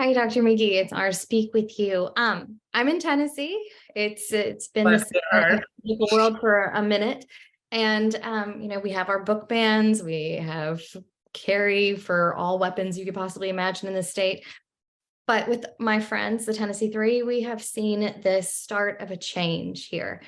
Hi, Dr. McGhee. It's our speak with you. I'm in Tennessee. It's been Bless the your heart. political world for a minute, and we have our book bans. We have carry for all weapons you could possibly imagine in the state. But with my friends, the Tennessee Three, we have seen this start of a change here.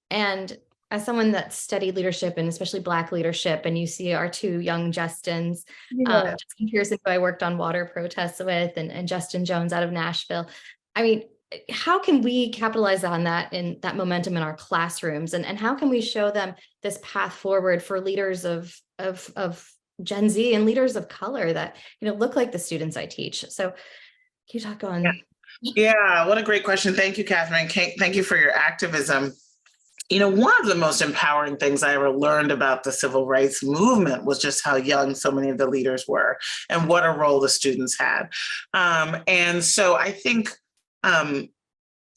And as someone that studied leadership and especially Black leadership, and you see our two young Justins, Yeah. Justin Pearson, who I worked on water protests with, and Justin Jones out of Nashville. I mean, how can we capitalize on that in that momentum in our classrooms? And how can we show them this path forward for leaders of Gen Z and leaders of color that, look like the students I teach? So can you talk on? Yeah, what a great question. Thank you, Kathryn. Thank you for your activism. One of the most empowering things I ever learned about the civil rights movement was just how young so many of the leaders were and what a role the students had. And so I think,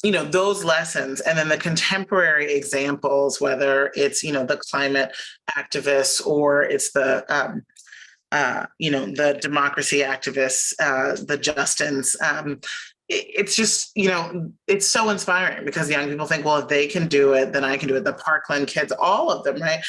those lessons and then the contemporary examples, whether it's, the climate activists or it's the democracy activists, the Justins. It's just, it's so inspiring because young people think, well, if they can do it, then I can do it. The Parkland kids, all of them, right?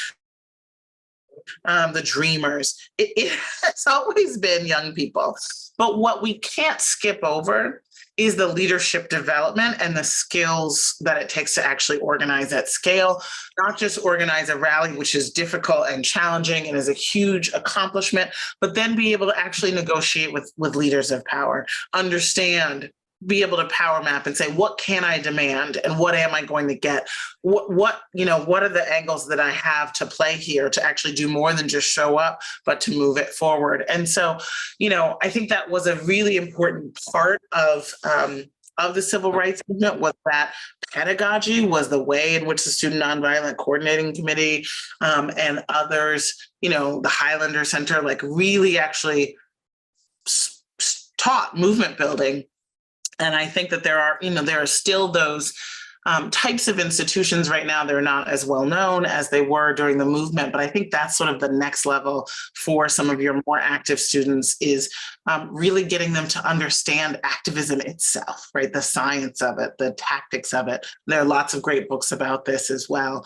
The dreamers. It's always been young people. But what we can't skip over is the leadership development and the skills that it takes to actually organize at scale, not just organize a rally, which is difficult and challenging and is a huge accomplishment, but then be able to actually negotiate with leaders of power, be able to power map and say, what can I demand and what am I going to get? What are the angles that I have to play here to actually do more than just show up, but to move it forward? And so, I think that was a really important part of the civil rights movement, was that pedagogy was the way in which the Student Nonviolent Coordinating Committee and others, the Highlander Center, like really actually taught movement building. And I think that there are still those types of institutions right now. They're not as well known as they were during the movement, but I think that's sort of the next level for some of your more active students is really getting them to understand activism itself, right? The science of it, the tactics of it. There are lots of great books about this as well.